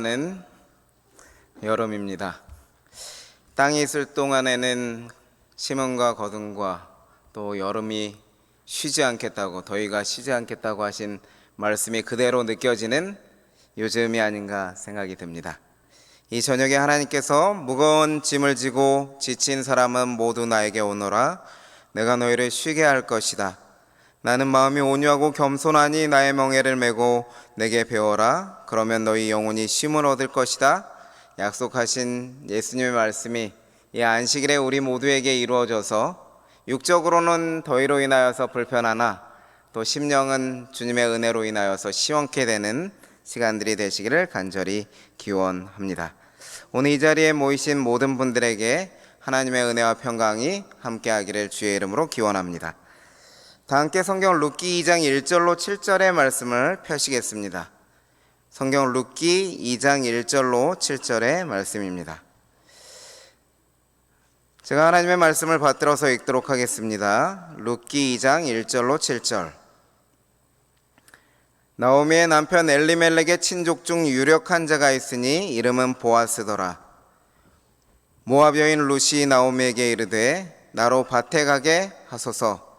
오가는 여름입니다. 땅이 있을 동안에는 심음과 거둠과 또 여름이 쉬지 않겠다고, 더위가 쉬지 않겠다고 하신 말씀이 그대로 느껴지는 요즘이 아닌가 생각이 듭니다. 이 저녁에 하나님께서 무거운 짐을 지고 지친 사람은 모두 나에게 오너라. 내가 너희를 쉬게 할 것이다. 나는 마음이 온유하고 겸손하니 나의 멍에를 메고 내게 배워라. 그러면 너희 영혼이 쉼을 얻을 것이다. 약속하신 예수님의 말씀이 이 안식일에 우리 모두에게 이루어져서 육적으로는 더위로 인하여서 불편하나 또 심령은 주님의 은혜로 인하여서 시원케 되는 시간들이 되시기를 간절히 기원합니다. 오늘 이 자리에 모이신 모든 분들에게 하나님의 은혜와 평강이 함께하기를 주의 이름으로 기원합니다. 다 함께 성경 룻기 2장 1절로 7절의 말씀을 펴시겠습니다. 성경 룻기 2장 1절로 7절의 말씀입니다. 제가 하나님의 말씀을 받들어서 읽도록 하겠습니다. 룻기 2장 1절로 7절. 나오미의 남편 엘리멜렉의 친족 중 유력한 자가 있으니 이름은 보아스더라. 모압 여인 룻이 나오미에게 이르되 나로 밭에 가게 하소서.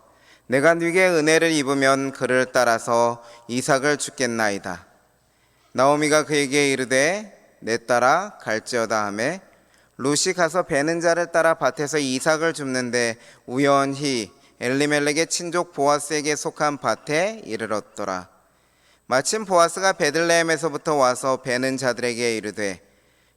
내가 네게 은혜를 입으면 그를 따라서 이삭을 주겠나이다. 나오미가 그에게 이르되 내 딸아 갈지어다 하매 룻이 가서 베는 자를 따라 밭에서 이삭을 줍는데 우연히 엘리멜렉의 친족 보아스에게 속한 밭에 이르렀더라. 마침 보아스가 베들레헴에서부터 와서 베는 자들에게 이르되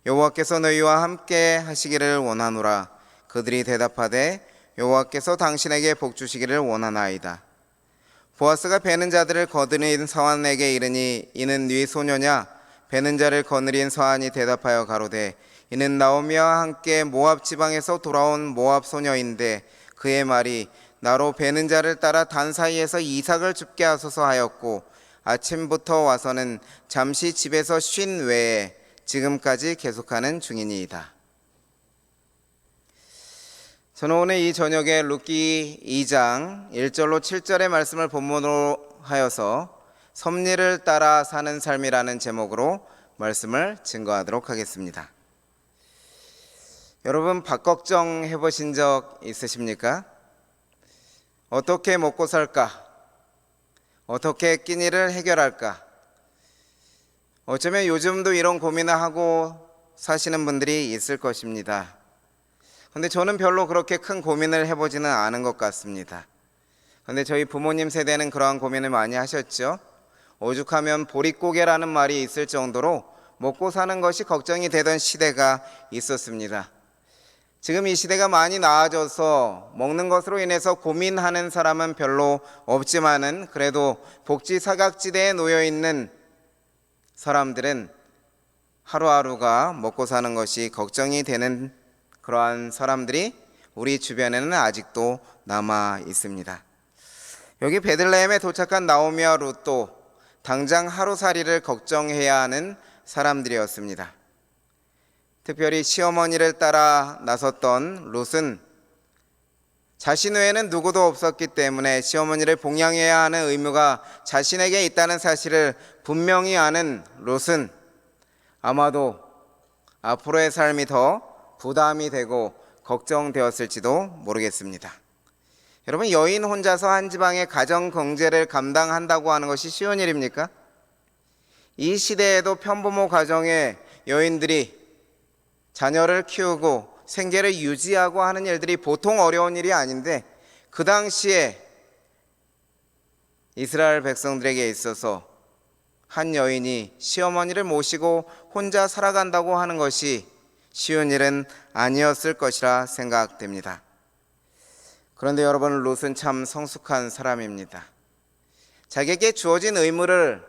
여호와께서 너희와 함께 하시기를 원하노라. 그들이 대답하되 여호와께서 당신에게 복 주시기를 원하나이다. 보아스가 베는 자들을 거느린 서한에게 이르니 이는 네 소녀냐? 베는 자를 거느린 서한이 대답하여 가로되 이는 나오미와 함께 모압 지방에서 돌아온 모압 소녀인데 그의 말이 나로 베는 자를 따라 단 사이에서 이삭을 줍게 하소서 하였고 아침부터 와서는 잠시 집에서 쉰 외에 지금까지 계속하는 중이니이다. 저는 오늘 이 저녁에 룻기 2장 1절로 7절의 말씀을 본문으로 하여서 섭리를 따라 사는 삶이라는 제목으로 말씀을 증거하도록 하겠습니다. 여러분 밥 걱정 해보신 적 있으십니까? 어떻게 먹고 살까? 어떻게 끼니를 해결할까? 어쩌면 요즘도 이런 고민을 하고 사시는 분들이 있을 것입니다. 근데 저는 별로 그렇게 큰 고민을 해보지는 않은 것 같습니다. 근데 저희 부모님 세대는 그러한 고민을 많이 하셨죠. 오죽하면 보릿고개라는 말이 있을 정도로 먹고 사는 것이 걱정이 되던 시대가 있었습니다. 지금 이 시대가 많이 나아져서 먹는 것으로 인해서 고민하는 사람은 별로 없지만은 그래도 복지 사각지대에 놓여 있는 사람들은 하루하루가 먹고 사는 것이 걱정이 되는 그러한 사람들이 우리 주변에는 아직도 남아 있습니다. 여기 베들레헴에 도착한 나오미와 룻도 당장 하루살이를 걱정해야 하는 사람들이었습니다. 특별히 시어머니를 따라 나섰던 룻은 자신 외에는 누구도 없었기 때문에 시어머니를 봉양해야 하는 의무가 자신에게 있다는 사실을 분명히 아는 룻은 아마도 앞으로의 삶이 더 부담이 되고 걱정되었을지도 모르겠습니다. 여러분 여인 혼자서 한 지방의 가정 경제를 감당한다고 하는 것이 쉬운 일입니까? 이 시대에도 편부모 가정의 여인들이 자녀를 키우고 생계를 유지하고 하는 일들이 보통 어려운 일이 아닌데 그 당시에 이스라엘 백성들에게 있어서 한 여인이 시어머니를 모시고 혼자 살아간다고 하는 것이 쉬운 일은 아니었을 것이라 생각됩니다. 그런데 여러분 룻은 참 성숙한 사람입니다. 자기에게 주어진 의무를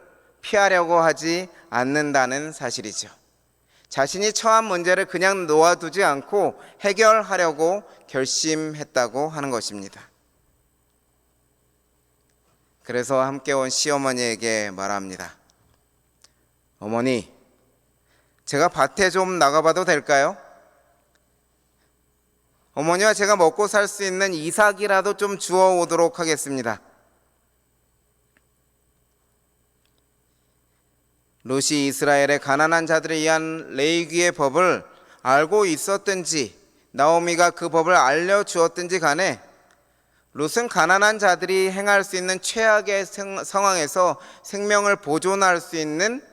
피하려고 하지 않는다는 사실이죠. 자신이 처한 문제를 그냥 놓아두지 않고 해결하려고 결심했다고 하는 것입니다. 그래서 함께 온 시어머니에게 말합니다. 어머니, 제가 밭에 좀 나가봐도 될까요? 어머니와 제가 먹고 살 수 있는 이삭이라도 좀 주워 오도록 하겠습니다. 롯이 이스라엘의 가난한 자들에 의한 레위기의 법을 알고 있었든지 나오미가 그 법을 알려주었든지 간에 롯은 가난한 자들이 행할 수 있는 최악의 상황에서 생명을 보존할 수 있는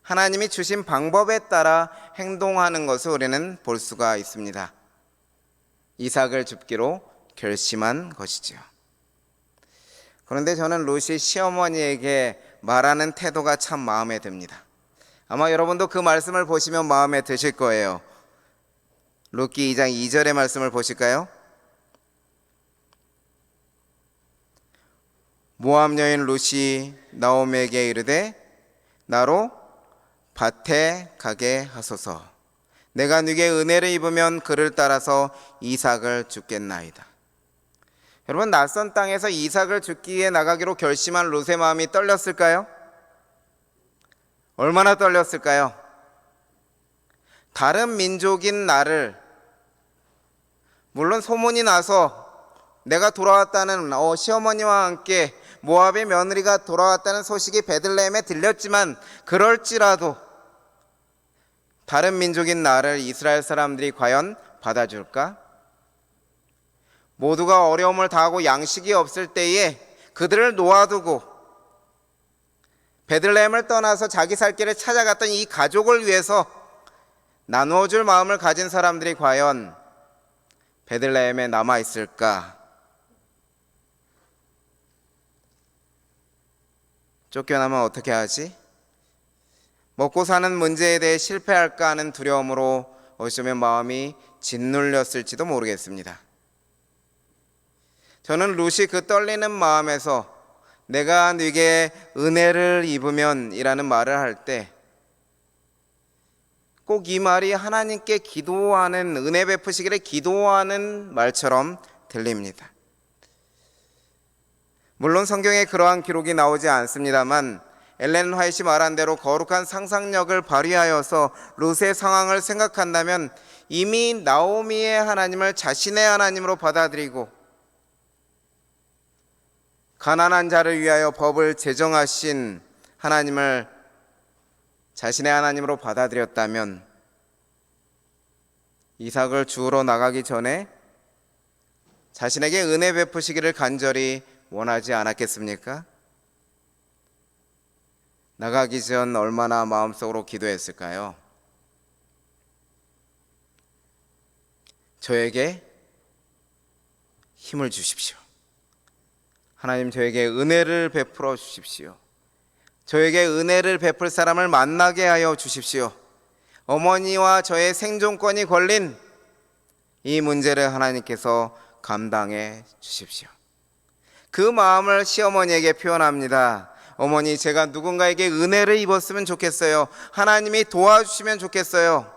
하나님이 주신 방법에 따라 행동하는 것을 우리는 볼 수가 있습니다. 이삭을 줍기로 결심한 것이죠. 그런데 저는 롯이 시어머니에게 말하는 태도가 참 마음에 듭니다. 아마 여러분도 그 말씀을 보시면 마음에 드실 거예요. 롯기 2장 2절의 말씀을 보실까요? 모압 여인 롯이 나오미에게 이르되 나로 밭에 가게 하소서. 내가 네게 은혜를 입으면 그를 따라서 이삭을 줍겠나이다. 여러분, 낯선 땅에서 이삭을 줍기 위해 나가기로 결심한 롯의 마음이 떨렸을까요? 얼마나 떨렸을까요? 다른 민족인 나를, 물론 소문이 나서 내가 돌아왔다는 시어머니와 함께 모압의 며느리가 돌아왔다는 소식이 베들레헴에 들렸지만 그럴지라도 다른 민족인 나를 이스라엘 사람들이 과연 받아줄까? 모두가 어려움을 당하고 양식이 없을 때에 그들을 놓아두고 베들레헴을 떠나서 자기 살 길을 찾아갔던 이 가족을 위해서 나누어줄 마음을 가진 사람들이 과연 베들레헴에 남아있을까? 쫓겨나면 어떻게 하지? 먹고 사는 문제에 대해 실패할까 하는 두려움으로 어쩌면 마음이 짓눌렸을지도 모르겠습니다. 저는 롯이 그 떨리는 마음에서 내가 네게 은혜를 입으면 이라는 말을 할 때 꼭 이 말이 하나님께 기도하는, 은혜 베푸시기를 기도하는 말처럼 들립니다. 물론 성경에 그러한 기록이 나오지 않습니다만 엘렌 화이트 말한 대로 거룩한 상상력을 발휘하여서 롯의 상황을 생각한다면 이미 나오미의 하나님을 자신의 하나님으로 받아들이고 가난한 자를 위하여 법을 제정하신 하나님을 자신의 하나님으로 받아들였다면 이삭을 주우러 나가기 전에 자신에게 은혜 베푸시기를 간절히 원하지 않았겠습니까? 나가기 전 얼마나 마음속으로 기도했을까요? 저에게 힘을 주십시오. 하나님, 저에게 은혜를 베풀어 주십시오. 저에게 은혜를 베풀 사람을 만나게 하여 주십시오. 어머니와 저의 생존권이 걸린 이 문제를 하나님께서 감당해 주십시오. 그 마음을 시어머니에게 표현합니다. 어머니, 제가 누군가에게 은혜를 입었으면 좋겠어요. 하나님이 도와주시면 좋겠어요.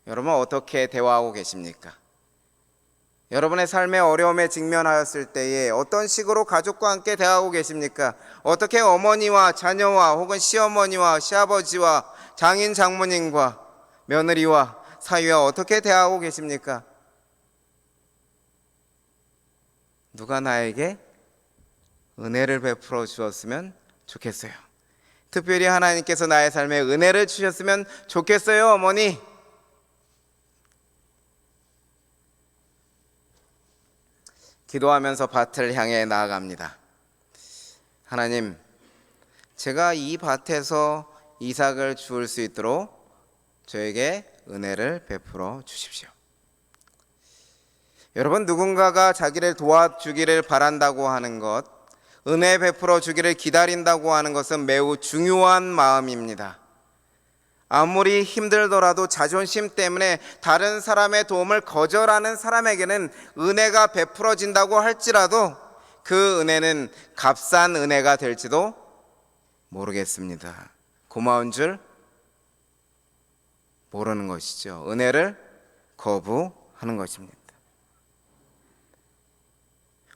여러분, 어떻게 대화하고 계십니까? 여러분의 삶의 어려움에 직면하였을 때에 어떤 식으로 가족과 함께 대화하고 계십니까? 어떻게 어머니와 자녀와 혹은 시어머니와 시아버지와 장인 장모님과 며느리와 사위와 어떻게 대화하고 계십니까? 누가 나에게 은혜를 베풀어 주었으면 좋겠어요. 특별히 하나님께서 나의 삶에 은혜를 주셨으면 좋겠어요, 어머니. 기도하면서 밭을 향해 나아갑니다. 하나님, 제가 이 밭에서 이삭을 주울 수 있도록 저에게 은혜를 베풀어 주십시오. 여러분, 누군가가 자기를 도와주기를 바란다고 하는 것, 은혜 베풀어 주기를 기다린다고 하는 것은 매우 중요한 마음입니다. 아무리 힘들더라도 자존심 때문에 다른 사람의 도움을 거절하는 사람에게는 은혜가 베풀어진다고 할지라도 그 은혜는 값싼 은혜가 될지도 모르겠습니다. 고마운 줄 모르는 것이죠. 은혜를 거부하는 것입니다.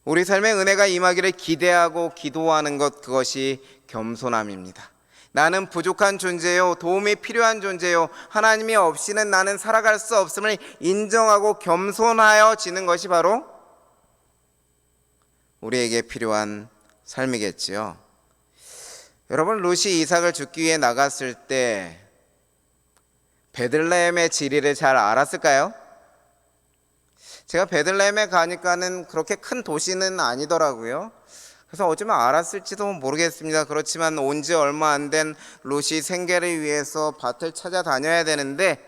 우리 삶에 은혜가 임하기를 기대하고 기도하는 것, 그것이 겸손함입니다. 나는 부족한 존재요, 도움이 필요한 존재요, 하나님이 없이는 나는 살아갈 수 없음을 인정하고 겸손하여지는 것이 바로 우리에게 필요한 삶이겠지요. 여러분, 룻이 이삭을 죽기 위해 나갔을 때 베들레헴의 지리를 잘 알았을까요? 제가 베들레헴에 가니까는 그렇게 큰 도시는 아니더라고요. 그래서 어쩌면 알았을지도 모르겠습니다. 그렇지만 온 지 얼마 안 된 룻이 생계를 위해서 밭을 찾아다녀야 되는데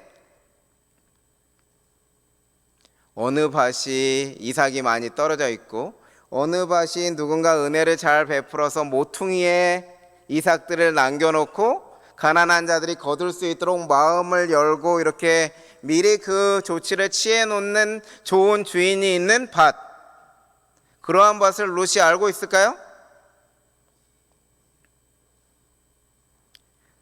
어느 밭이 이삭이 많이 떨어져 있고 어느 밭이 누군가 은혜를 잘 베풀어서 모퉁이에 이삭들을 남겨놓고 가난한 자들이 거둘 수 있도록 마음을 열고 이렇게 미리 그 조치를 취해 놓는 좋은 주인이 있는 밭, 그러한 밭을 룻이 알고 있을까요?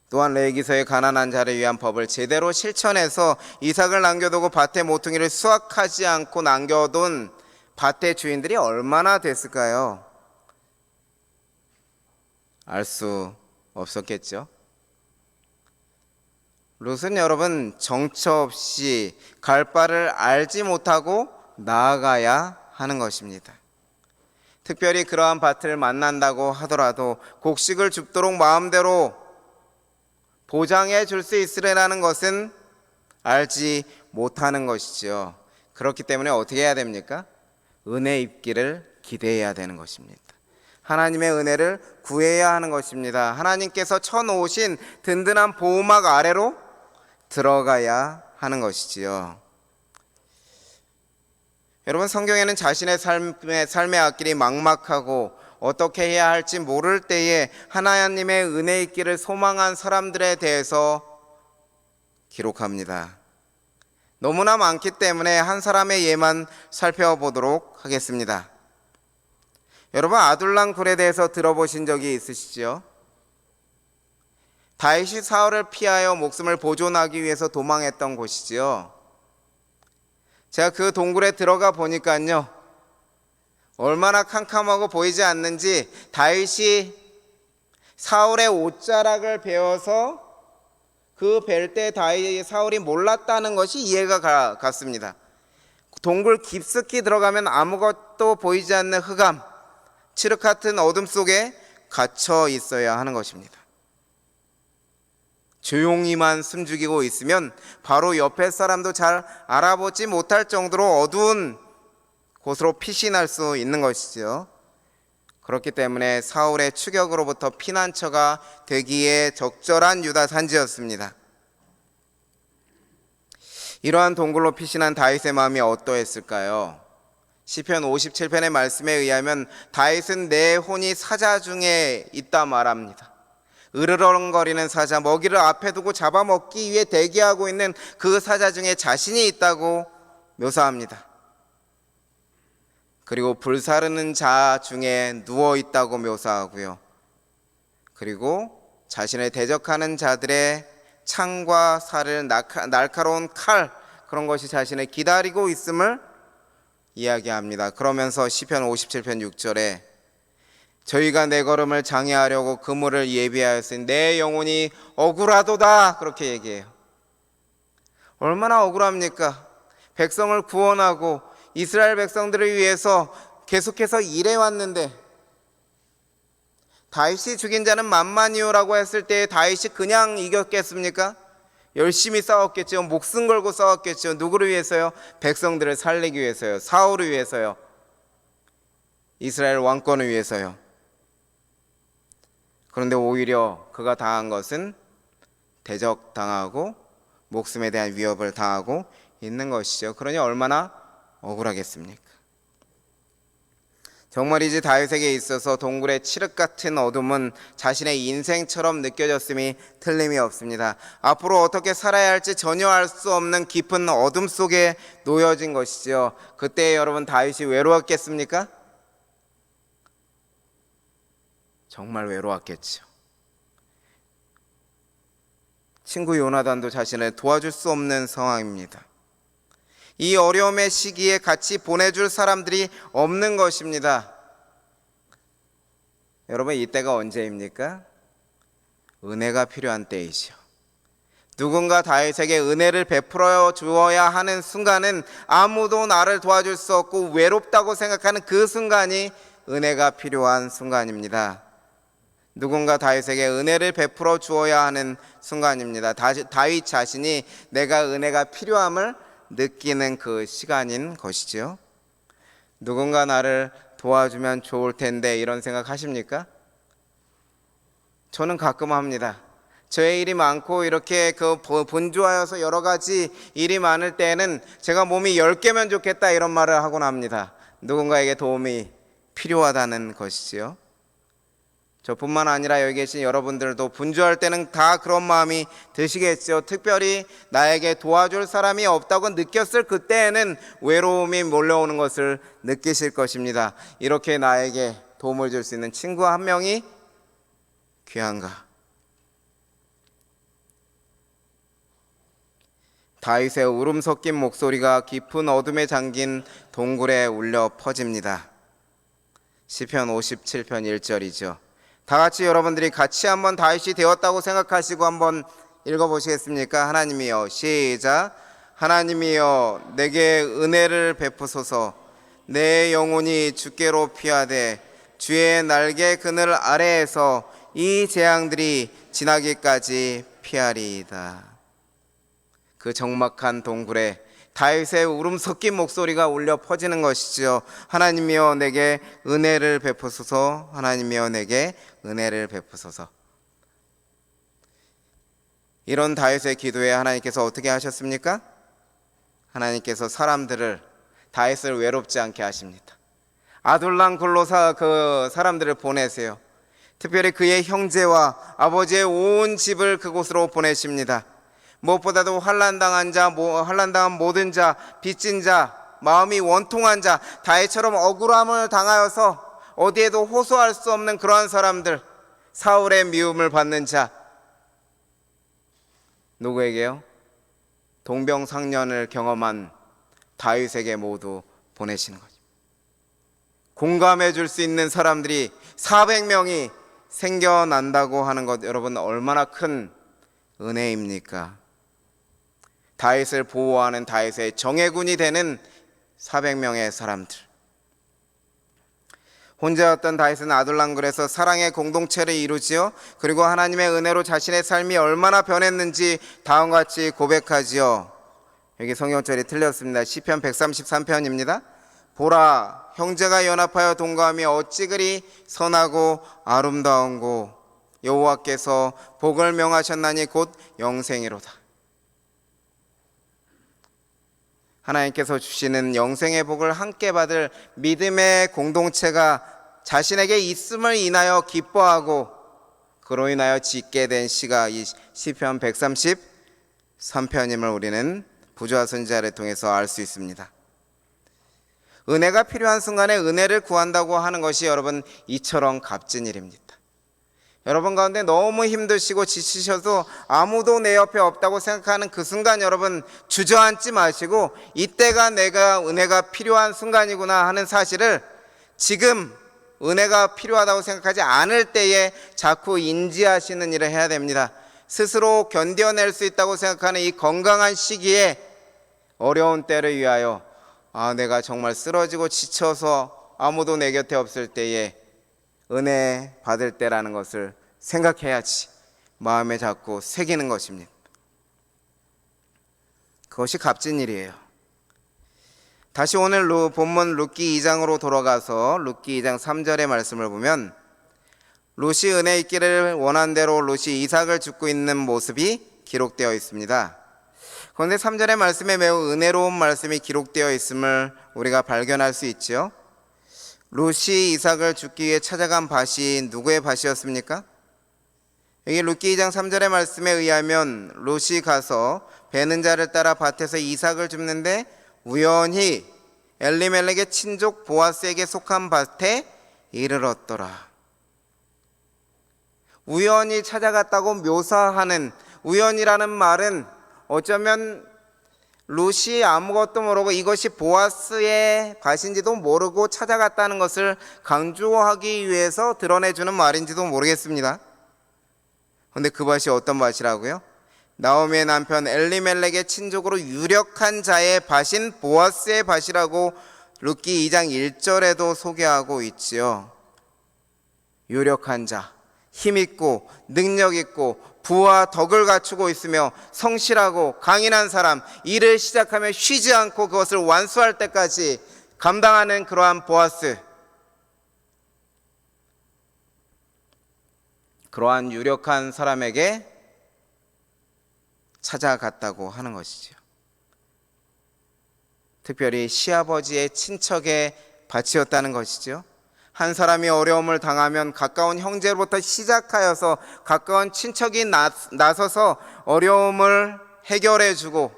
또한 레위기서의 가난한 자를 위한 법을 제대로 실천해서 이삭을 남겨두고 밭의 모퉁이를 수확하지 않고 남겨둔 밭의 주인들이 얼마나 됐을까요? 알 수 없었겠죠. 룻은 여러분 정처 없이 갈 바를 알지 못하고 나아가야 하는 것입니다. 특별히 그러한 밭을 만난다고 하더라도 곡식을 줍도록 마음대로 보장해 줄 수 있으리라는 것은 알지 못하는 것이죠. 그렇기 때문에 어떻게 해야 됩니까? 은혜 입기를 기대해야 되는 것입니다. 하나님의 은혜를 구해야 하는 것입니다. 하나님께서 쳐놓으신 든든한 보호막 아래로 들어가야 하는 것이지요. 여러분, 성경에는 자신의 삶의 앞길이 막막하고 어떻게 해야 할지 모를 때에 하나님의 은혜 있기를 소망한 사람들에 대해서 기록합니다. 너무나 많기 때문에 한 사람의 예만 살펴보도록 하겠습니다. 여러분, 아둘람 굴에 대해서 들어보신 적이 있으시죠? 다윗이 사울을 피하여 목숨을 보존하기 위해서 도망했던 곳이지요. 제가 그 동굴에 들어가 보니까요, 얼마나 캄캄하고 보이지 않는지 다윗이 사울의 옷자락을 베어서 그 벨 때 사울이 몰랐다는 것이 이해가 갔습니다. 동굴 깊숙이 들어가면 아무것도 보이지 않는 흑암, 칠흑 같은 어둠 속에 갇혀 있어야 하는 것입니다. 조용히만 숨죽이고 있으면 바로 옆에 사람도 잘 알아보지 못할 정도로 어두운 곳으로 피신할 수 있는 것이죠. 그렇기 때문에 사울의 추격으로부터 피난처가 되기에 적절한 유다 산지였습니다. 이러한 동굴로 피신한 다윗의 마음이 어떠했을까요? 시편 57편의 말씀에 의하면 다윗은 내 혼이 사자 중에 있다 말합니다. 으르렁거리는 사자, 먹이를 앞에 두고 잡아먹기 위해 대기하고 있는 그 사자 중에 자신이 있다고 묘사합니다. 그리고 불사르는 자 중에 누워 있다고 묘사하고요. 그리고 자신을 대적하는 자들의 창과 살을 날카로운 칼, 그런 것이 자신을 기다리고 있음을 이야기합니다. 그러면서 시편 57편 6절에 저희가 내 걸음을 장애하려고 그물을 예비하였으니 내 영혼이 억울하도다, 그렇게 얘기해요. 얼마나 억울합니까? 백성을 구원하고 이스라엘 백성들을 위해서 계속해서 일해왔는데 다윗이 죽인 자는 만만이요라고 했을 때 다윗이 그냥 이겼겠습니까? 열심히 싸웠겠죠. 목숨 걸고 싸웠겠죠. 누구를 위해서요? 백성들을 살리기 위해서요. 사울을 위해서요. 이스라엘 왕권을 위해서요. 그런데 오히려 그가 당한 것은 대적당하고 목숨에 대한 위협을 당하고 있는 것이죠. 그러니 얼마나 억울하겠습니까? 정말이지 다윗에게 있어서 동굴의 칠흑 같은 어둠은 자신의 인생처럼 느껴졌음이 틀림이 없습니다. 앞으로 어떻게 살아야 할지 전혀 알 수 없는 깊은 어둠 속에 놓여진 것이죠. 그때 여러분 다윗이 외로웠겠습니까? 정말 외로웠겠죠. 친구 요나단도 자신을 도와줄 수 없는 상황입니다. 이 어려움의 시기에 같이 보내줄 사람들이 없는 것입니다. 여러분, 이때가 언제입니까? 은혜가 필요한 때이죠. 누군가 다윗에게 은혜를 베풀어 주어야 하는 순간은 아무도 나를 도와줄 수 없고 외롭다고 생각하는 그 순간이 은혜가 필요한 순간입니다. 누군가 다윗에게 은혜를 베풀어 주어야 하는 순간입니다. 다윗 자신이 내가 은혜가 필요함을 느끼는 그 시간인 것이죠. 누군가 나를 도와주면 좋을 텐데 이런 생각 하십니까? 저는 가끔 합니다. 저의 일이 많고 이렇게 분주하여서 여러 가지 일이 많을 때에는 제가 몸이 10개면 좋겠다 이런 말을 하곤 합니다. 누군가에게 도움이 필요하다는 것이지요. 저뿐만 아니라 여기 계신 여러분들도 분주할 때는 다 그런 마음이 드시겠죠. 특별히 나에게 도와줄 사람이 없다고 느꼈을 그때에는 외로움이 몰려오는 것을 느끼실 것입니다. 이렇게 나에게 도움을 줄 수 있는 친구 한 명이 귀한가? 다윗의 울음 섞인 목소리가 깊은 어둠에 잠긴 동굴에 울려 퍼집니다. 시편 57편 1절이죠. 다 같이 여러분들이 같이 한번 다윗이 되었다고 생각하시고 한번 읽어보시겠습니까? 하나님이여, 시작. 하나님이여, 내게 은혜를 베푸소서. 내 영혼이 주께로 피하되 주의 날개 그늘 아래에서 이 재앙들이 지나기까지 피하리이다. 그 적막한 동굴에 다윗의 울음 섞인 목소리가 울려 퍼지는 것이죠. 하나님이여, 내게 은혜를 베푸소서. 하나님이여, 내게 은혜를 베푸소서. 이런 다윗의 기도에 하나님께서 어떻게 하셨습니까? 하나님께서 다윗을 외롭지 않게 하십니다. 아둘람 굴로 그 사람들을 보내세요. 특별히 그의 형제와 아버지의 온 집을 그곳으로 보내십니다. 무엇보다도 환난당한 모든 자, 빚진 자, 마음이 원통한 자, 다윗처럼 억울함을 당하여서 어디에도 호소할 수 없는 그러한 사람들, 사울의 미움을 받는 자, 누구에게요? 동병상련을 경험한 다윗에게 모두 보내시는 거죠. 공감해 줄 수 있는 사람들이 400명이 생겨난다고 하는 것, 여러분 얼마나 큰 은혜입니까? 다윗을 보호하는 다윗의 정예군이 되는 400명의 사람들. 혼자였던 다윗은 아둘람굴에서 사랑의 공동체를 이루지요. 그리고 하나님의 은혜로 자신의 삶이 얼마나 변했는지 다음과 같이 고백하지요. 여기 성경절이 틀렸습니다. 시편 133편입니다. 보라, 형제가 연합하여 동거하며 어찌 그리 선하고 아름다운고, 여호와께서 복을 명하셨나니 곧 영생이로다. 하나님께서 주시는 영생의 복을 함께 받을 믿음의 공동체가 자신에게 있음을 인하여 기뻐하고, 그로 인하여 짓게 된 시가 이 시편 133편임을 우리는 부조화 선지자를 통해서 알 수 있습니다. 은혜가 필요한 순간에 은혜를 구한다고 하는 것이 여러분 이처럼 값진 일입니다. 여러분 가운데 너무 힘드시고 지치셔서 아무도 내 옆에 없다고 생각하는 그 순간, 여러분 주저앉지 마시고 이때가 내가 은혜가 필요한 순간이구나 하는 사실을 지금 은혜가 필요하다고 생각하지 않을 때에 자꾸 인지하시는 일을 해야 됩니다. 스스로 견뎌낼 수 있다고 생각하는 이 건강한 시기에 어려운 때를 위하여, 내가 정말 쓰러지고 지쳐서 아무도 내 곁에 없을 때에 은혜 받을 때라는 것을 생각해야지 마음에 자꾸 새기는 것입니다. 그것이 값진 일이에요. 다시 오늘 본문 룻기 2장으로 돌아가서 룻기 2장 3절의 말씀을 보면, 룻이 은혜 있기를 원한 대로 룻이 이삭을 줍고 있는 모습이 기록되어 있습니다. 그런데 3절의 말씀에 매우 은혜로운 말씀이 기록되어 있음을 우리가 발견할 수 있죠. 룻이 이삭을 줍기 위해 찾아간 밭이 누구의 밭이었습니까? 여기 룻기 2장 3절의 말씀에 의하면 룻이 가서 베는 자를 따라 밭에서 이삭을 줍는데 우연히 엘리멜렉의 친족 보아스에게 속한 밭에 이르렀더라. 우연히 찾아갔다고 묘사하는, 우연이라는 말은 어쩌면 룻이 아무것도 모르고 이것이 보아스의 밭인지도 모르고 찾아갔다는 것을 강조하기 위해서 드러내주는 말인지도 모르겠습니다. 그런데 그 밭이 어떤 밭이라고요? 나오미의 남편 엘리멜렉의 친족으로 유력한 자의 밭인 보아스의 밭이라고 룻기 2장 1절에도 소개하고 있지요. 유력한 자, 힘있고 능력있고 부와 덕을 갖추고 있으며 성실하고 강인한 사람, 일을 시작하면 쉬지 않고 그것을 완수할 때까지 감당하는 그러한 보아스, 그러한 유력한 사람에게 찾아갔다고 하는 것이죠. 특별히 시아버지의 친척의 밭이었다는 것이죠. 한 사람이 어려움을 당하면 가까운 형제로부터 시작하여서 가까운 친척이 나서서 어려움을 해결해주고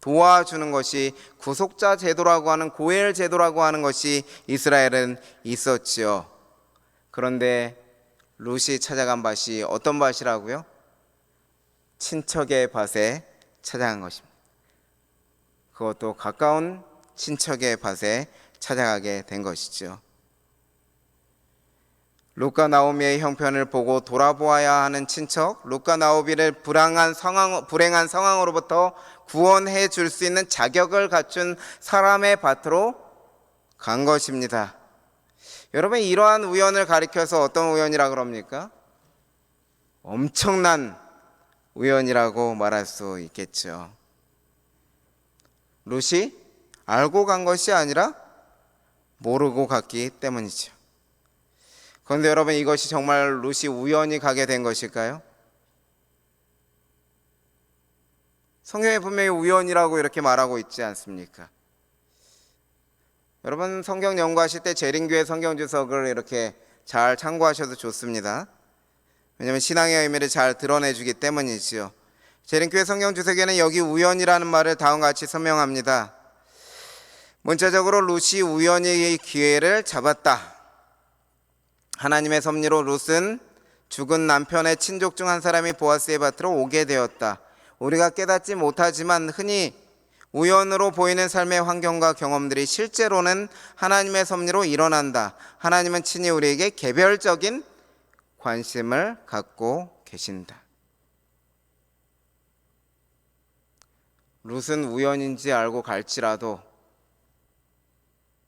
도와주는 것이 구속자 제도라고 하는 고엘 제도라고 하는 것이 이스라엘은 있었지요. 그런데 룻이 찾아간 밭이 어떤 밭이라고요? 친척의 밭에 찾아간 것입니다. 그것도 가까운 친척의 밭에 찾아가게 된 것이죠. 룻과 나오미의 형편을 보고 돌아보아야 하는 친척, 룻과 나오미를 불행한 상황으로부터 구원해 줄 수 있는 자격을 갖춘 사람의 밭으로 간 것입니다. 여러분, 이러한 우연을 가리켜서 어떤 우연이라 그럽니까? 엄청난 우연이라고 말할 수 있겠죠. 룻이 알고 간 것이 아니라 모르고 갔기 때문이죠. 그런데 여러분, 이것이 정말 룻이 우연히 가게 된 것일까요? 성경에 분명히 우연이라고 이렇게 말하고 있지 않습니까? 여러분, 성경 연구하실 때 재림교회 성경주석을 이렇게 잘 참고하셔도 좋습니다. 왜냐하면 신앙의 의미를 잘 드러내주기 때문이지요. 재림교회 성경주석에는 여기 우연이라는 말을 다음과 같이 설명합니다. 문자적으로 룻이 우연히 기회를 잡았다. 하나님의 섭리로 룻은 죽은 남편의 친족 중 한 사람이 보아스의 밭으로 오게 되었다. 우리가 깨닫지 못하지만 흔히 우연으로 보이는 삶의 환경과 경험들이 실제로는 하나님의 섭리로 일어난다. 하나님은 친히 우리에게 개별적인 관심을 갖고 계신다. 룻은 우연인지 알고 갈지라도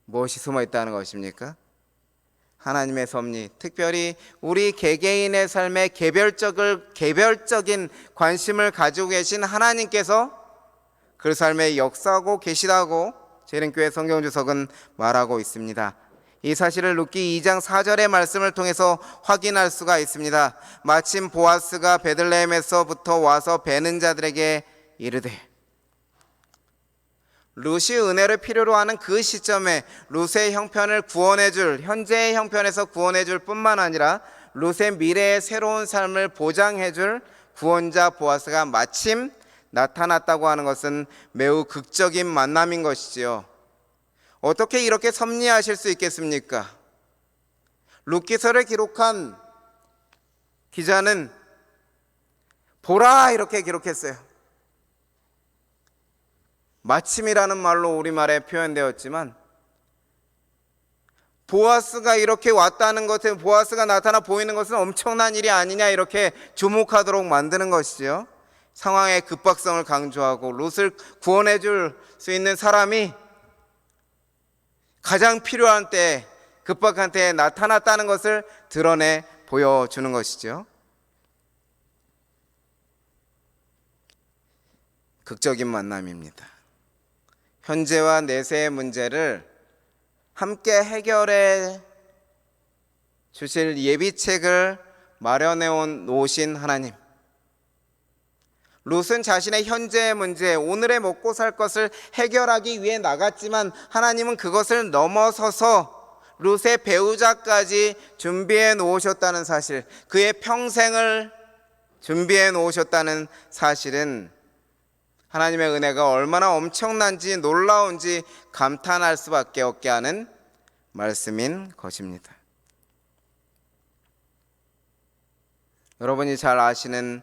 무엇이 숨어 있다는 것입니까? 하나님의 섭리, 특별히 우리 개개인의 삶에 개별적인 관심을 가지고 계신 하나님께서 그 삶에 역사하고 계시다고 재림교회 성경주석은 말하고 있습니다. 이 사실을 룻기 2장 4절의 말씀을 통해서 확인할 수가 있습니다. 마침 보아스가 베들레헴에서부터 와서 베는 자들에게 이르되, 룻이 은혜를 필요로 하는 그 시점에 룻의 형편을 구원해줄, 현재의 형편에서 구원해줄 뿐만 아니라 룻의 미래의 새로운 삶을 보장해줄 구원자 보아스가 마침 나타났다고 하는 것은 매우 극적인 만남인 것이지요. 어떻게 이렇게 섭리하실 수 있겠습니까? 룻기서를 기록한 기자는 보라 이렇게 기록했어요. 마침이라는 말로 우리말에 표현되었지만 보아스가 이렇게 왔다는 것은, 보아스가 나타나 보이는 것은 엄청난 일이 아니냐 이렇게 주목하도록 만드는 것이죠. 상황의 급박성을 강조하고 룻을 구원해 줄 수 있는 사람이 가장 필요한 때, 급박한 때에 나타났다는 것을 드러내 보여주는 것이죠. 극적인 만남입니다. 현재와 내세의 문제를 함께 해결해 주실 예비책을 마련해 놓으신 하나님. 룻은 자신의 현재의 문제, 오늘의 먹고 살 것을 해결하기 위해 나갔지만 하나님은 그것을 넘어서서 룻의 배우자까지 준비해 놓으셨다는 사실, 그의 평생을 준비해 놓으셨다는 사실은 하나님의 은혜가 얼마나 엄청난지 놀라운지 감탄할 수밖에 없게 하는 말씀인 것입니다. 여러분이 잘 아시는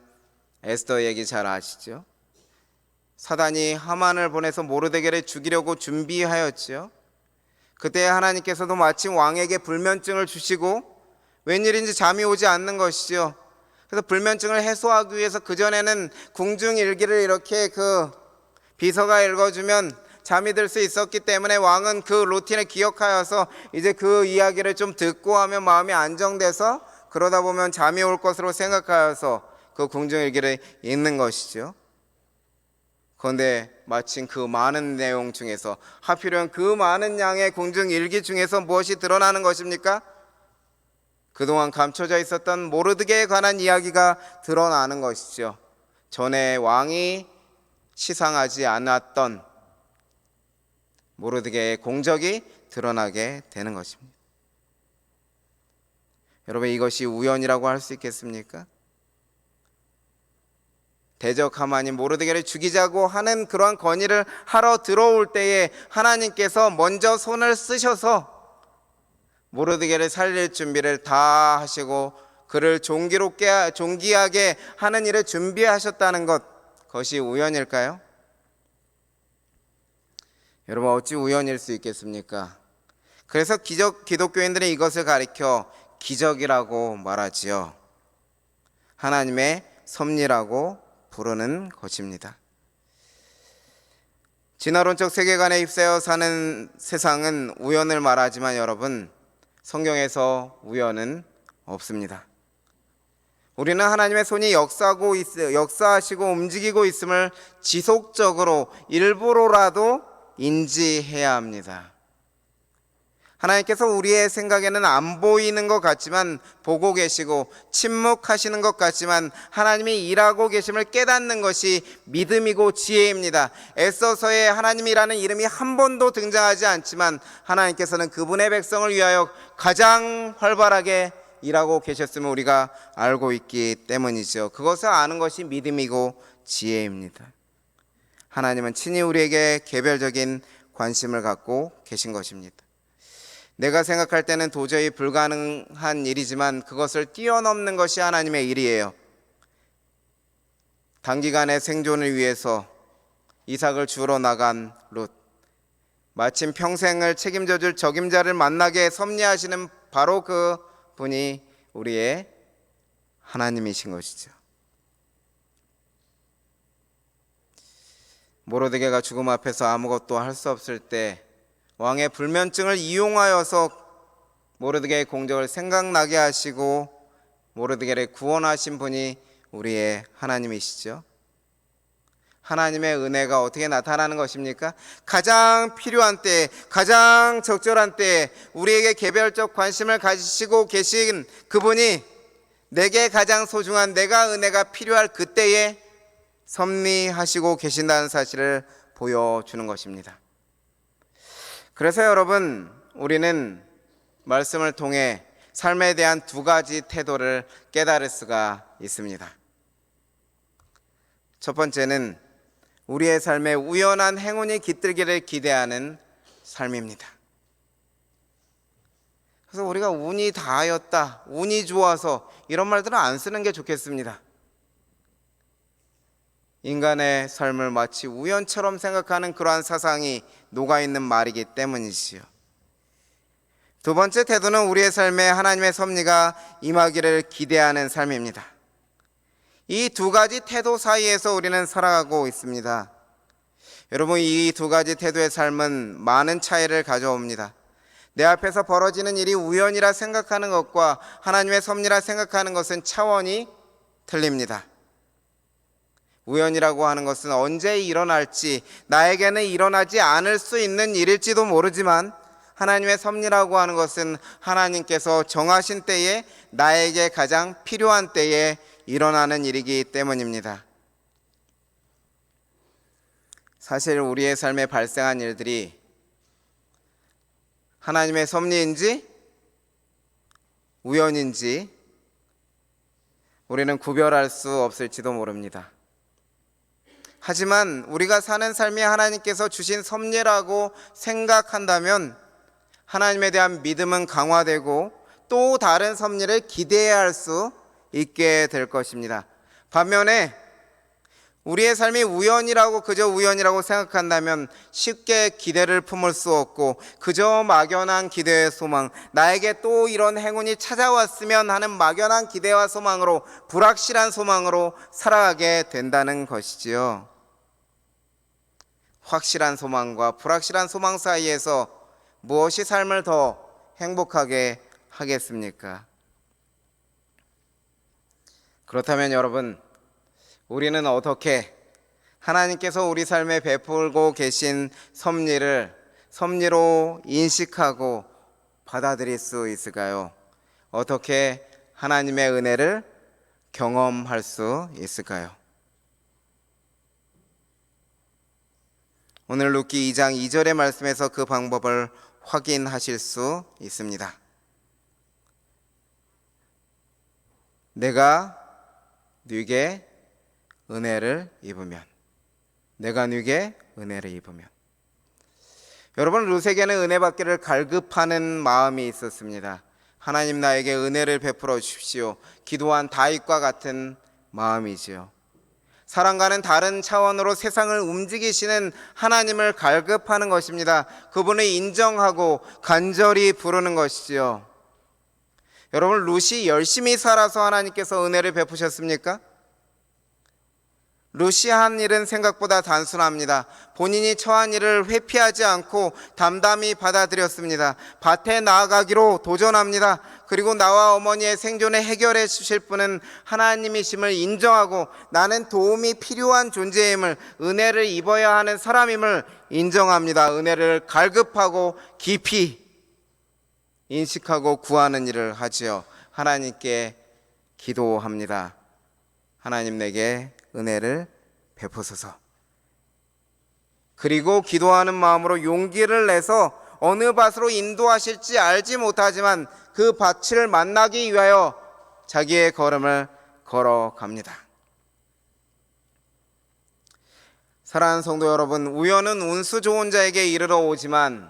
에스더 얘기 잘 아시죠? 사단이 하만을 보내서 모르드게를 죽이려고 준비하였죠. 그때 하나님께서도 마침 왕에게 불면증을 주시고 웬일인지 잠이 오지 않는 것이죠. 그래서 불면증을 해소하기 위해서 그전에는 궁중일기를 이렇게 그 비서가 읽어주면 잠이 들 수 있었기 때문에 왕은 그 루틴을 기억하여서 이제 그 이야기를 좀 듣고 하면 마음이 안정돼서 그러다 보면 잠이 올 것으로 생각하여서 그 궁중일기를 읽는 것이죠. 그런데 마침 그 많은 내용 중에서, 하필이면 그 많은 양의 궁중일기 중에서 무엇이 드러나는 것입니까? 그동안 감춰져 있었던 모르드게에 관한 이야기가 드러나는 것이죠. 전에 왕이 시상하지 않았던 모르드게의 공적이 드러나게 되는 것입니다. 여러분, 이것이 우연이라고 할 수 있겠습니까? 대적 하만이 모르드게를 죽이자고 하는 그러한 건의를 하러 들어올 때에 하나님께서 먼저 손을 쓰셔서 모르드게를 살릴 준비를 다 하시고 그를 존귀하게 하는 일을 준비하셨다는 것, 그것이 우연일까요? 여러분, 어찌 우연일 수 있겠습니까? 그래서 기독교인들은 이것을 가리켜 기적이라고 말하지요. 하나님의 섭리라고 부르는 것입니다. 진화론적 세계관에 휩싸여 사는 세상은 우연을 말하지만 여러분, 성경에서 우연은 없습니다. 우리는 하나님의 손이 역사하시고 움직이고 있음을 지속적으로 일부러라도 인지해야 합니다. 하나님께서 우리의 생각에는 안 보이는 것 같지만, 보고 계시고 침묵하시는 것 같지만 하나님이 일하고 계심을 깨닫는 것이 믿음이고 지혜입니다. 에스더서에 하나님이라는 이름이 한 번도 등장하지 않지만 하나님께서는 그분의 백성을 위하여 가장 활발하게 일하고 계셨음을 우리가 알고 있기 때문이죠. 그것을 아는 것이 믿음이고 지혜입니다. 하나님은 친히 우리에게 개별적인 관심을 갖고 계신 것입니다. 내가 생각할 때는 도저히 불가능한 일이지만 그것을 뛰어넘는 것이 하나님의 일이에요. 단기간의 생존을 위해서 이삭을 주우러 나간 룻, 마침 평생을 책임져 줄 적임자를 만나게 섭리하시는 바로 그 분이 우리의 하나님이신 것이죠. 모르드게가 죽음 앞에서 아무것도 할 수 없을 때 왕의 불면증을 이용하여서 모르드게의 공적을 생각나게 하시고 모르드게를 구원하신 분이 우리의 하나님이시죠. 하나님의 은혜가 어떻게 나타나는 것입니까? 가장 필요한 때에, 가장 적절한 때에 우리에게 개별적 관심을 가지시고 계신 그분이 내게 가장 소중한, 내가 은혜가 필요할 그때에 섭리하시고 계신다는 사실을 보여주는 것입니다. 그래서 여러분, 우리는 말씀을 통해 삶에 대한 두 가지 태도를 깨달을 수가 있습니다. 첫 번째는 우리의 삶에 우연한 행운이 깃들기를 기대하는 삶입니다. 그래서 우리가 운이 닿았다, 운이 좋아서 이런 말들은 안 쓰는 게 좋겠습니다. 인간의 삶을 마치 우연처럼 생각하는 그러한 사상이 녹아있는 말이기 때문이지요. 두 번째 태도는 우리의 삶에 하나님의 섭리가 임하기를 기대하는 삶입니다. 이 두 가지 태도 사이에서 우리는 살아가고 있습니다. 여러분, 이 두 가지 태도의 삶은 많은 차이를 가져옵니다. 내 앞에서 벌어지는 일이 우연이라 생각하는 것과 하나님의 섭리라 생각하는 것은 차원이 틀립니다. 우연이라고 하는 것은 언제 일어날지, 나에게는 일어나지 않을 수 있는 일일지도 모르지만, 하나님의 섭리라고 하는 것은 하나님께서 정하신 때에, 나에게 가장 필요한 때에 일어나는 일이기 때문입니다. 사실 우리의 삶에 발생한 일들이 하나님의 섭리인지 우연인지 우리는 구별할 수 없을지도 모릅니다. 하지만 우리가 사는 삶이 하나님께서 주신 섭리라고 생각한다면 하나님에 대한 믿음은 강화되고 또 다른 섭리를 기대해야 할 수 있게 될 것입니다. 반면에 우리의 삶이 그저 우연이라고 생각한다면 쉽게 기대를 품을 수 없고 그저 막연한 기대의 소망, 나에게 또 이런 행운이 찾아왔으면 하는 막연한 기대와 소망으로, 불확실한 소망으로 살아가게 된다는 것이지요. 확실한 소망과 불확실한 소망 사이에서 무엇이 삶을 더 행복하게 하겠습니까? 그렇다면 여러분, 우리는 어떻게 하나님께서 우리 삶에 베풀고 계신 섭리로 인식하고 받아들일 수 있을까요? 어떻게 하나님의 은혜를 경험할 수 있을까요? 오늘 룻기 2장 2절의 말씀에서 그 방법을 확인하실 수 있습니다. 내가 네게 은혜를 입으면, 여러분, 룻에게는 은혜 받기를 갈급하는 마음이 있었습니다. 하나님, 나에게 은혜를 베풀어 주십시오. 기도한 다윗과 같은 마음이지요. 사랑과는 다른 차원으로 세상을 움직이시는 하나님을 갈급하는 것입니다. 그분을 인정하고 간절히 부르는 것이지요. 여러분, 룻이 열심히 살아서 하나님께서 은혜를 베푸셨습니까? 룻이 한 일은 생각보다 단순합니다. 본인이 처한 일을 회피하지 않고 담담히 받아들였습니다. 밭에 나아가기로 도전합니다. 그리고 나와 어머니의 생존을 해결해 주실 분은 하나님이심을 인정하고 나는 도움이 필요한 존재임을, 은혜를 입어야 하는 사람임을 인정합니다. 은혜를 갈급하고 깊이 인식하고 구하는 일을 하지요. 하나님께 기도합니다. 하나님, 내게 은혜를 베푸소서. 그리고 기도하는 마음으로 용기를 내서 어느 밭으로 인도하실지 알지 못하지만 그 밭을 만나기 위하여 자기의 걸음을 걸어갑니다. 사랑하는 성도 여러분, 우연은 운수 좋은 자에게 이르러 오지만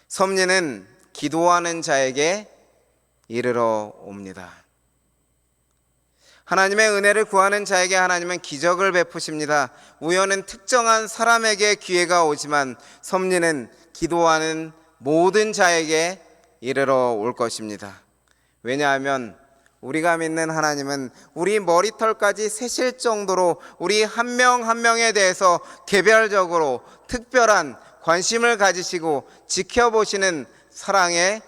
섭리는 기도하는 자에게 이르러 옵니다. 하나님의 은혜를 구하는 자에게 하나님은 기적을 베푸십니다. 우연은 특정한 사람에게 기회가 오지만 섭리는 기도하는 모든 자에게 이르러 올 것입니다. 왜냐하면 우리가 믿는 하나님은 우리 머리털까지 세실 정도로 우리 한 명 한 명에 대해서 개별적으로 특별한 관심을 가지시고 지켜보시는 사랑의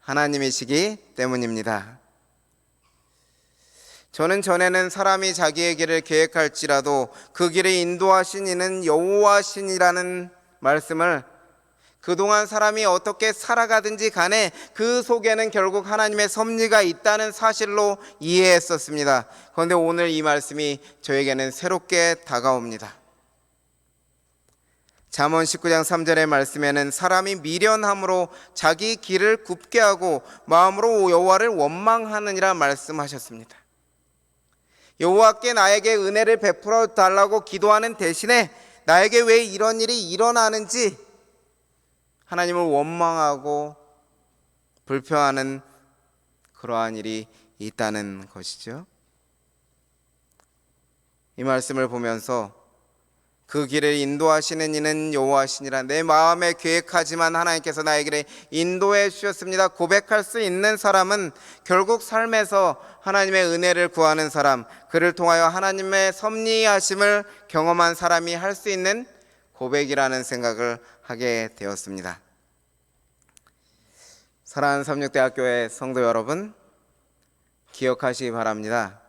하나님이시기 때문입니다. 저는 전에는 사람이 자기의 길을 계획할지라도 그 길을 인도하신 이는 여호와시니라는 말씀을 그동안 사람이 어떻게 살아가든지 간에 그 속에는 결국 하나님의 섭리가 있다는 사실로 이해했었습니다. 그런데 오늘 이 말씀이 저에게는 새롭게 다가옵니다. 잠언 19장 3절의 말씀에는 사람이 미련함으로 자기 길을 굽게 하고 마음으로 여호와를 원망하느니라 말씀하셨습니다. 여호와께 나에게 은혜를 베풀어 달라고 기도하는 대신에 나에게 왜 이런 일이 일어나는지 하나님을 원망하고 불평하는 그러한 일이 있다는 것이죠. 이 말씀을 보면서 그 길을 인도하시는 이는 여호와시니라. 내 마음에 계획하지만 하나님께서 나에게 인도해 주셨습니다. 고백할 수 있는 사람은 결국 삶에서 하나님의 은혜를 구하는 사람, 그를 통하여 하나님의 섭리하심을 경험한 사람이 할 수 있는 고백이라는 생각을 하게 되었습니다. 사랑하는 삼육대학교의 성도 여러분, 기억하시기 바랍니다.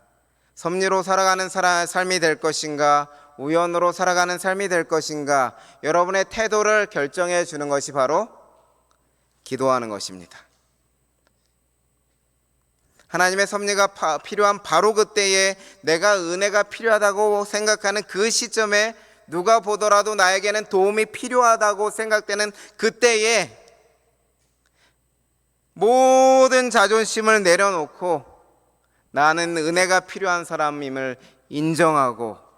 섭리로 살아가는 삶이 될 것인가, 우연으로 살아가는 삶이 될 것인가, 여러분의 태도를 결정해 주는 것이 바로 기도하는 것입니다. 하나님의 섭리가 필요한 바로 그때에 내가 은혜가 필요하다고 생각하는 그 시점에 누가 보더라도 나에게는 도움이 필요하다고 생각되는 그때에 모든 자존심을 내려놓고 나는 은혜가 필요한 사람임을 인정하고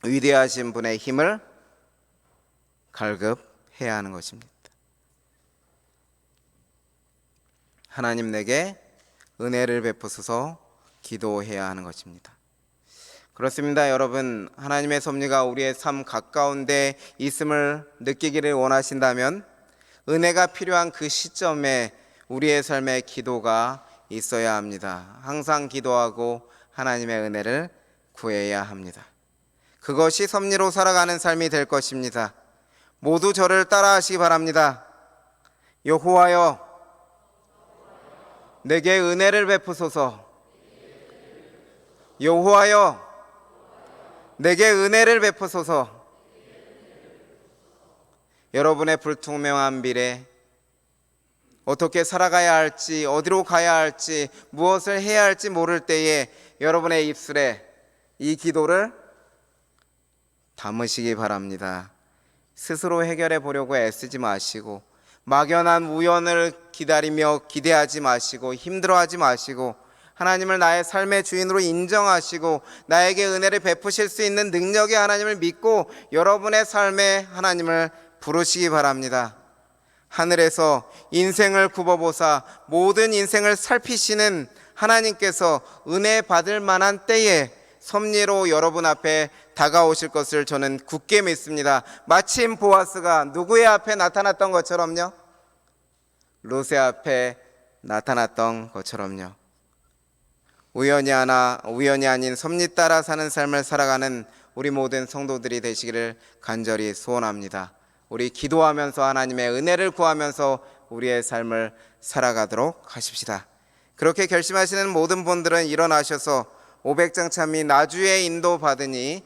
위대하신 분의 힘을 갈급해야 하는 것입니다. 하나님, 내게 은혜를 베푸소서 기도해야 하는 것입니다. 그렇습니다. 여러분, 하나님의 섭리가 우리의 삶 가까운데 있음을 느끼기를 원하신다면 은혜가 필요한 그 시점에 우리의 삶에 기도가 있어야 합니다. 항상 기도하고 하나님의 은혜를 구해야 합니다. 그것이 섭리로 살아가는 삶이 될 것입니다. 모두 저를 따라하시기 바랍니다. 여호와여, 내게 은혜를 베푸소서. 여호와여, 내게 은혜를 베푸소서. 여러분의 불투명한 미래, 어떻게 살아가야 할지, 어디로 가야 할지, 무엇을 해야 할지 모를 때에 여러분의 입술에 이 기도를 담으시기 바랍니다. 스스로 해결해 보려고 애쓰지 마시고, 막연한 우연을 기다리며 기대하지 마시고, 힘들어하지 마시고, 하나님을 나의 삶의 주인으로 인정하시고 나에게 은혜를 베푸실 수 있는 능력의 하나님을 믿고 여러분의 삶에 하나님을 부르시기 바랍니다. 하늘에서 인생을 굽어보사 모든 인생을 살피시는 하나님께서 은혜 받을 만한 때에 섭리로 여러분 앞에 다가오실 것을 저는 굳게 믿습니다. 마침 보아스가 누구의 앞에 나타났던 것처럼요, 룻의 앞에 나타났던 것처럼요. 우연이 아닌 섭리 따라 사는 삶을 살아가는 우리 모든 성도들이 되시기를 간절히 소원합니다. 우리 기도하면서 하나님의 은혜를 구하면서 우리의 삶을 살아가도록 하십시다. 그렇게 결심하시는 모든 분들은 일어나셔서 500장 찬미 나주의 인도 받으니